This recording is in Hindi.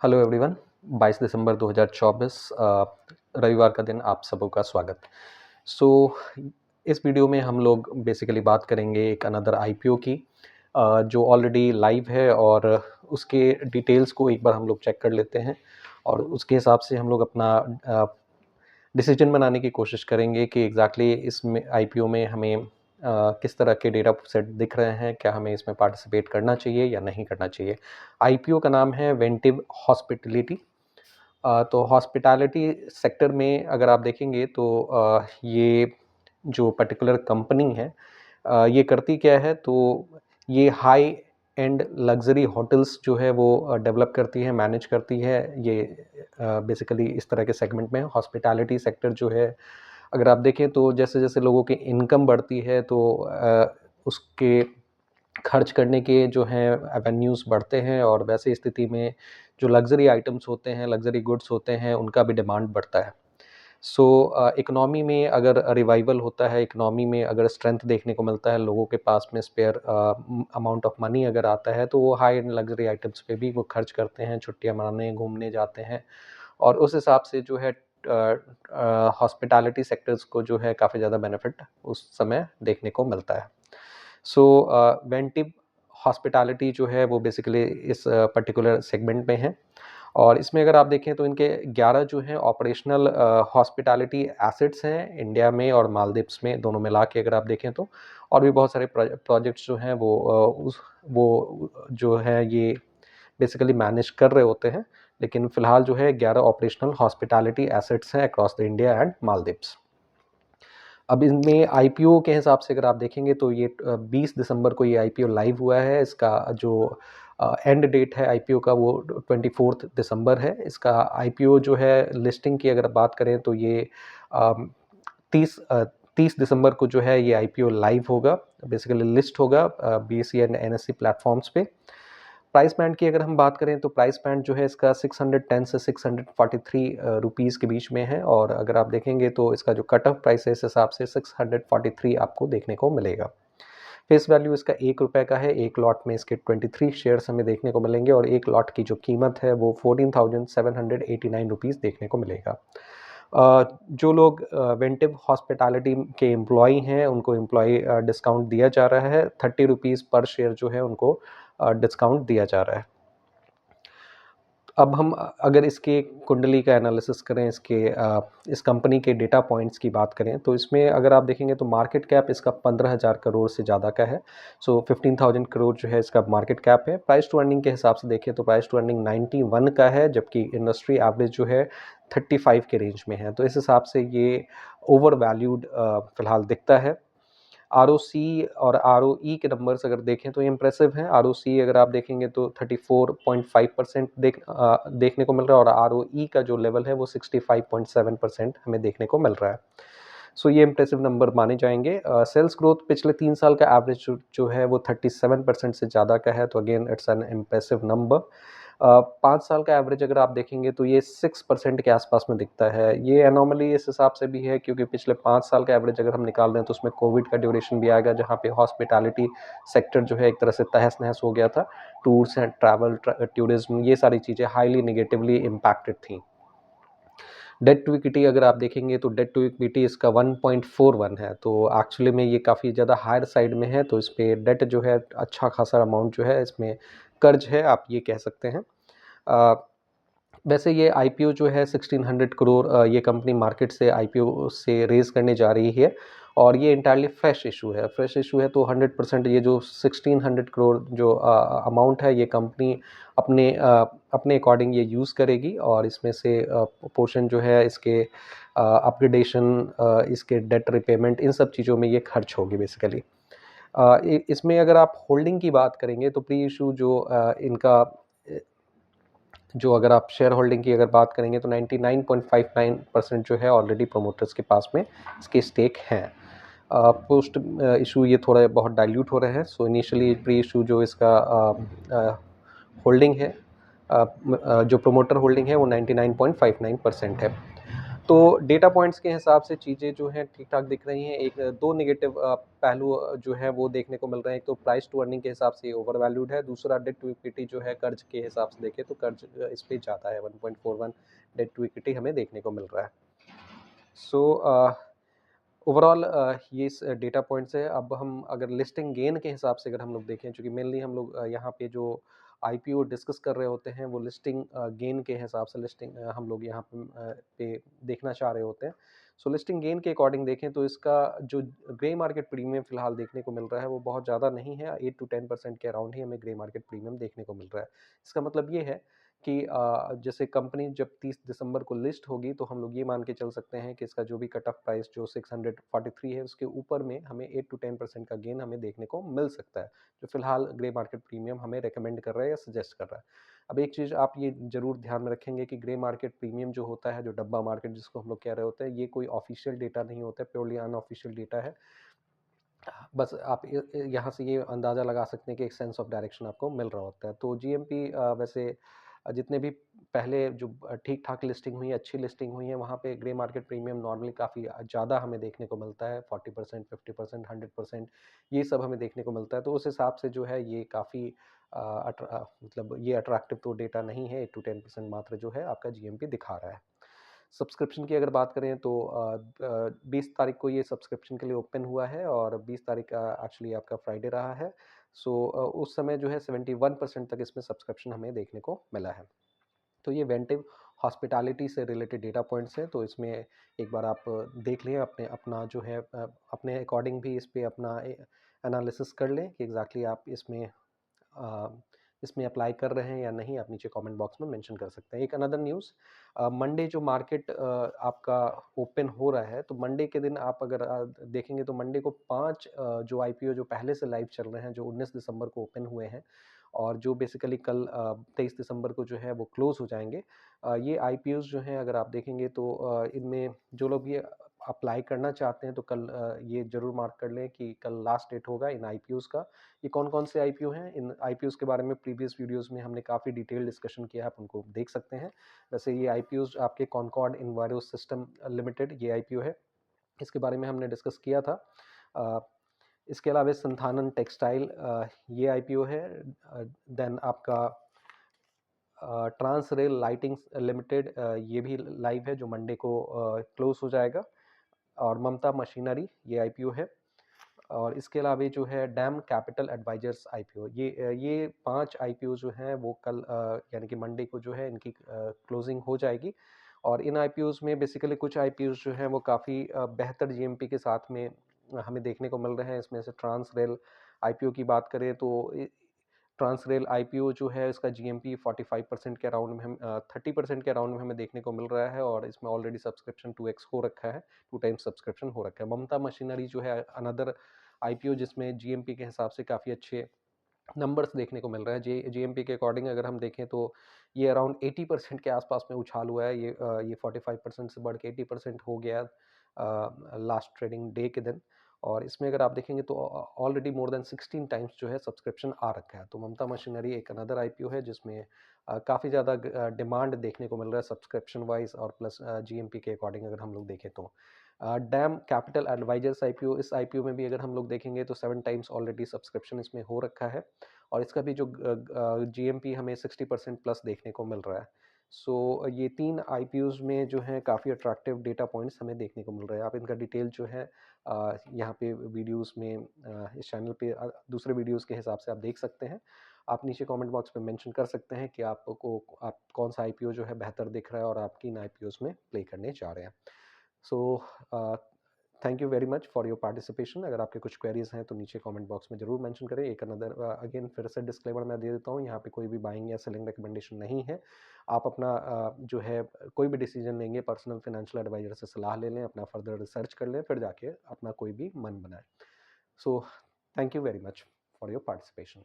Hello everyone. 22 दिसंबर 2024 रविवार का दिन आप सबों का स्वागत। सो इस वीडियो में हम लोग बेसिकली बात करेंगे एक अनदर आईपीओ की जो ऑलरेडी लाइव है, और उसके डिटेल्स को एक बार हम लोग चेक कर लेते हैं और उसके हिसाब से हम लोग अपना डिसीजन बनाने की कोशिश करेंगे कि एग्जैक्टली इसमें आईपीओ में हमें किस तरह के डेटा सेट दिख रहे हैं, क्या हमें इसमें पार्टिसिपेट करना चाहिए या नहीं करना चाहिए। आईपीओ का नाम है वेंटिव हॉस्पिटलिटी। तो हॉस्पिटैलिटी सेक्टर में अगर आप देखेंगे तो ये जो पर्टिकुलर कंपनी है, ये करती क्या है, तो ये हाई एंड लग्जरी होटल्स जो है वो डेवलप करती है, मैनेज करती है। ये बेसिकली इस तरह के सेगमेंट में हॉस्पिटैलिटी सेक्टर जो है, अगर आप देखें तो जैसे जैसे लोगों की इनकम बढ़ती है तो उसके खर्च करने के जो हैं एवेन्यूज़ बढ़ते हैं, और वैसे स्थिति में जो लग्ज़री आइटम्स होते हैं, लग्ज़री गुड्स होते हैं, उनका भी डिमांड बढ़ता है। सो इकोनॉमी में अगर रिवाइवल होता है, इकोनॉमी में अगर स्ट्रेंथ देखने को मिलता है, लोगों के पास में स्पेयर अमाउंट ऑफ मनी अगर आता है, तो वो हाई एंड लग्ज़री आइटम्स पे भी वो खर्च करते हैं, छुट्टियाँ मनाने, घूमने जाते हैं। और उस हिसाब से जो है हॉस्पिटैलिटी सेक्टर्स को जो है काफ़ी ज़्यादा बेनिफिट उस समय देखने को मिलता है। सो वेंटिव हॉस्पिटैलिटी जो है वो बेसिकली इस पर्टिकुलर सेगमेंट में है, और इसमें अगर आप देखें तो इनके 11 जो हैं ऑपरेशनल हॉस्पिटैलिटी एसेट्स हैं इंडिया में और मालदीव्स में, दोनों मिला के अगर आप देखें तो। और भी बहुत सारे प्रोजेक्ट्स जो हैं वो जो है ये बेसिकली मैनेज कर रहे होते हैं, लेकिन फ़िलहाल जो है 11 ऑपरेशनल हॉस्पिटैलिटी एसेट्स हैं across the India and Maldives. अब इनमें आईपीओ के हिसाब से अगर आप देखेंगे तो ये 20 दिसंबर को ये आईपीओ लाइव हुआ है। इसका जो एंड डेट है आईपीओ का वो 24 दिसंबर है। इसका आईपीओ जो है लिस्टिंग की अगर बात करें तो ये 30 दिसंबर को जो है ये आईपीओ लाइव होगा, बेसिकली लिस्ट होगा बीएसई एंड एनएसई प्लेटफॉर्म्स पे। प्राइस बैंड की अगर हम बात करें तो प्राइस बैंड जो है इसका 610 से 643 रुपीज़ के बीच में है, और अगर आप देखेंगे तो इसका जो कट ऑफ प्राइस है इस हिसाब से 643 आपको देखने को मिलेगा। फेस वैल्यू इसका ₹1 का है। एक लॉट में इसके 23 शेयर्स हमें देखने को मिलेंगे, और एक लॉट की जो कीमत है वो 14,789 रुपीज़ देखने को मिलेगा। जो लोग वेंटिव हॉस्पिटैलिटी के एम्प्लॉई हैं उनको एम्प्लॉई डिस्काउंट दिया जा रहा है। ₹30 पर शेयर जो है उनको डिस्काउंट दिया जा रहा है। अब हम अगर इसके कुंडली का एनालिसिस करें, इस कंपनी के डेटा पॉइंट्स की बात करें, तो इसमें अगर आप देखेंगे तो मार्केट कैप इसका 15,000 करोड़ से ज़्यादा का है। सो 15,000 करोड़ जो है इसका मार्केट कैप है। प्राइस टू अर्निंग के हिसाब से देखें तो प्राइस टू अर्निंग 91 का है, जबकि इंडस्ट्री एवरेज जो है 35 के रेंज में है। तो इस हिसाब से ये ओवर वैल्यूड फिलहाल दिखता है। आरओसी और आरओई के नंबर्स अगर देखें तो इम्प्रेसिव हैं। आरओसी अगर आप देखेंगे तो 34.5% देखने को मिल रहा है, और आरओई का जो लेवल है वो 65.7% हमें देखने को मिल रहा है। सो ये इम्प्रेसिव नंबर माने जाएंगे। सेल्स ग्रोथ पिछले 3 साल का एवरेज जो है वो 37% से ज़्यादा का है, तो again it's an impressive number. 5 साल का एवरेज अगर आप देखेंगे तो ये 6% के आसपास में दिखता है। ये एनॉमली इस हिसाब से भी है क्योंकि पिछले 5 साल का एवरेज अगर हम निकाल रहे हैं तो उसमें कोविड का ड्यूरेशन भी आएगा, जहाँ पे हॉस्पिटैलिटी सेक्टर जो है एक तरह से तहस-नहस हो गया था। टूर्स एंड ट्रैवल, टूरिज्म, ये सारी चीज़ें हाईली नेगेटिवली इम्पैक्टेड थी। डेट टू इक्विटी अगर आप देखेंगे तो डेट टू इक्विटी इसका 1.41 है, तो एक्चुअली में ये काफ़ी ज़्यादा हायर साइड में है, तो इस पे डेट जो है अच्छा खासा अमाउंट जो है इसमें कर्ज है, आप ये कह सकते हैं। अ, वैसे ये आईपीओ जो है 1600 करोड़ ये कंपनी मार्केट से आईपीओ से रेज़ करने जा रही है, और ये एंटायरली फ्रेश इशू है। फ्रेश इशू है तो 100% ये जो 1600 करोड़ जो अमाउंट है ये कंपनी अपने अकॉर्डिंग ये यूज़ करेगी, और इसमें से पोर्शन जो है इसके अपग्रेडेशन, इसके डेट रिपेमेंट, इन सब चीज़ों में ये खर्च होगी बेसिकली। इसमें अगर आप होल्डिंग की बात करेंगे तो प्री इशू जो इनका जो अगर आप शेयर होल्डिंग की अगर बात करेंगे तो 99.59% जो है ऑलरेडी प्रोमोटर्स के पास में इसके स्टेक हैं। पोस्ट इशू ये थोड़ा बहुत डाइल्यूट हो रहे हैं। सो इनिशियली प्री इशू जो इसका होल्डिंग है, जो प्रोमोटर होल्डिंग है वो 99.59% है। तो डेटा पॉइंट्स के हिसाब से चीज़ें जो हैं ठीक-ठाक दिख रही हैं। एक दो नेगेटिव पहलू जो हैं वो देखने को मिल रहे हैं। एक तो प्राइस टू अर्निंग के हिसाब से ये ओवर वैल्यूड है, दूसरा डेट टू इक्विटी जो है कर्ज के हिसाब से देखें तो कर्ज इस पे ज़्यादा है, 1.41 डेट टू इक्विटी हमें देखने को मिल रहा है। सो ओवरऑल ये डेटा पॉइंट्स है। अब हम अगर लिस्टिंग गेन के हिसाब से अगर हम लोग देखें, चूँकि मेनली हम लोग यहाँ पे जो आईपीओ डिस्कस कर रहे होते हैं वो लिस्टिंग गेन के हिसाब से लिस्टिंग हम लोग यहाँ पे देखना चाह रहे होते हैं। सो लिस्टिंग गेन के अकॉर्डिंग देखें तो इसका जो ग्रे मार्केट प्रीमियम फिलहाल देखने को मिल रहा है वो बहुत ज़्यादा नहीं है, 8 टू 10% के अराउंड ही हमें ग्रे मार्केट प्रीमियम देखने को मिल रहा है। इसका मतलब ये है कि जैसे कंपनी जब 30 दिसंबर को लिस्ट होगी तो हम लोग ये मान के चल सकते हैं कि इसका जो भी कट ऑफ प्राइस जो 643 है उसके ऊपर में हमें 8 टू 10% का गेन हमें देखने को मिल सकता है, जो फिलहाल ग्रे मार्केट प्रीमियम हमें रेकमेंड कर रहा है या सजेस्ट कर रहा है। अब एक चीज़ आप ये ज़रूर ध्यान में रखेंगे कि ग्रे मार्केट प्रीमियम जो होता है, जो डब्बा मार्केट जिसको हम लोग कह रहे होते हैं, ये कोई ऑफिशियल डेटा नहीं होता है, प्योरली अनऑफिशियल डेटा है। बस आप यहाँ से ये अंदाज़ा लगा सकते हैं कि एक सेंस ऑफ डायरेक्शन आपको मिल रहा होता है। तो जीएमपी वैसे जितने भी पहले जो ठीक-ठाक लिस्टिंग हुई है, अच्छी लिस्टिंग हुई है, वहाँ पे ग्रे मार्केट प्रीमियम नॉर्मली काफ़ी ज़्यादा हमें देखने को मिलता है, 40%, 50%, 100% ये सब हमें देखने को मिलता है। तो उस हिसाब से जो है ये काफ़ी मतलब ये अट्रैक्टिव तो डेटा नहीं है, 8 टू 10% मात्र जो है आपका जीएमपी दिखा रहा है। सब्सक्रिप्शन की अगर बात करें तो 20 तारीख को ये सब्सक्रिप्शन के लिए ओपन हुआ है और 20 तारीख एक्चुअली आपका फ्राइडे रहा है। सो उस समय जो है 71% तक इसमें सब्सक्रिप्शन हमें देखने को मिला है। तो ये वेंटिव हॉस्पिटैलिटी से रिलेटेड डेटा पॉइंट्स हैं, तो इसमें एक बार आप देख लें, अपने अपना जो है अपने अकॉर्डिंग भी इस पे अपना एनालिसिस कर लें कि एग्ज़ैक्टली आप अ, इसमें अप्लाई कर रहे हैं या नहीं, आप नीचे कमेंट बॉक्स में मेंशन कर सकते हैं। एक अनदर न्यूज़, मंडे जो मार्केट आपका ओपन हो रहा है, तो मंडे के दिन आप अगर देखेंगे तो मंडे को 5 जो आईपीओ जो पहले से लाइव चल रहे हैं, जो 19 दिसंबर को ओपन हुए हैं और जो बेसिकली कल 23 दिसंबर को जो है वो क्लोज़ हो जाएँगे। ये आईपीओज़ जो हैं अगर आप देखेंगे तो इनमें जो लोग ये अप्लाई करना चाहते हैं तो कल ये ज़रूर मार्क कर लें कि कल लास्ट डेट होगा इन आईपीओज़ का। ये कौन-कौन से आईपीओ हैं? इन आईपीओज़ के बारे में प्रीवियस वीडियोज़ में हमने काफ़ी डिटेल डिस्कशन किया है, आप उनको देख सकते हैं। वैसे ये आईपीओज़ आपके कॉनकॉर्ड इन्वायरो सिस्टम लिमिटेड ये आईपीओ है, इसके बारे में हमने डिस्कस किया था। अ, इसके अलावा संथानन टेक्सटाइल ये आईपीओ है। देन आपका ट्रांस रेल लाइटिंग लिमिटेड ये भी लाइव है जो मंडे को क्लोज़ हो जाएगा। और ममता मशीनरी ये आईपीओ है। और इसके अलावा जो है डैम कैपिटल एडवाइजर्स आईपीओ, ये 5 आईपीओ जो हैं वो कल यानी कि मंडे को जो है इनकी क्लोजिंग हो जाएगी। और इन आईपीओज़ में बेसिकली कुछ आईपीओज़ जो हैं वो काफ़ी बेहतर जीएमपी के साथ में हमें देखने को मिल रहे हैं। इसमें से ट्रांस रेल आईपीओ की बात करें तो ट्रांस रेल आईपीओ जो है इसका जीएमपी 45% के अराउंड में 30% के अराउंड में हमें देखने को मिल रहा है और इसमें ऑलरेडी सब्सक्रिप्शन 2x हो रखा है, 2 टाइम्स सब्सक्रिप्शन हो रखा है। ममता मशीनरी जो है अनदर आईपीओ जिसमें जीएमपी के हिसाब से काफ़ी अच्छे नंबर्स देखने को मिल रहा है। जीएमपी के अकॉर्डिंग अगर हम देखें तो ये अराउंड 80% के आसपास में उछाल हुआ है। ये 45% से बढ़ के 80% हो गया लास्ट ट्रेडिंग डे के दिन। और इसमें अगर आप देखेंगे तो ऑलरेडी मोर देन 16 टाइम्स जो है सब्सक्रिप्शन आ रखा है। तो ममता मशीनरी एक अनदर आईपीओ है जिसमें काफ़ी ज़्यादा डिमांड देखने को मिल रहा है सब्सक्रिप्शन वाइज और प्लस जीएमपी के अकॉर्डिंग अगर हम लोग देखें तो। डैम कैपिटल एडवाइजर्स आईपीओ, इस आईपीओ में भी अगर हम लोग देखेंगे तो 7 टाइम्स ऑलरेडी सब्सक्रिप्शन इसमें हो रखा है और इसका भी जो जीएमपी हमें 60% प्लस देखने को मिल रहा है। सो ये 3 आईपीओज़ में जो है काफ़ी अट्रैक्टिव डेटा पॉइंट्स हमें देखने को मिल रहे हैं। आप इनका डिटेल जो है यहाँ पे वीडियोज़ में इस चैनल पे दूसरे वीडियोज़ के हिसाब से आप देख सकते हैं। आप नीचे कमेंट बॉक्स में मेंशन कर सकते हैं कि आपको आप कौन-सा आईपीओ जो है बेहतर दिख रहा है और आप किन आईपीओज़ में प्ले करने जा रहे हैं। So thank you very much for your participation. अगर आपके कुछ क्वेरीज हैं तो नीचे कमेंट बॉक्स में ज़रूर मेंशन करें। एक अनदर अगेन फिर से डिस्क्लेमर मैं दे देता हूँ, यहाँ पे कोई भी बाइंग या सेलिंग रिकमेंडेशन नहीं है। आप अपना जो है कोई भी डिसीजन लेंगे पर्सनल फाइनेंशियल एडवाइजर से सलाह ले लें, अपना फर्दर रिसर्च कर लें, फिर जाके अपना कोई भी मन बनाएं। So thank you very much for your participation.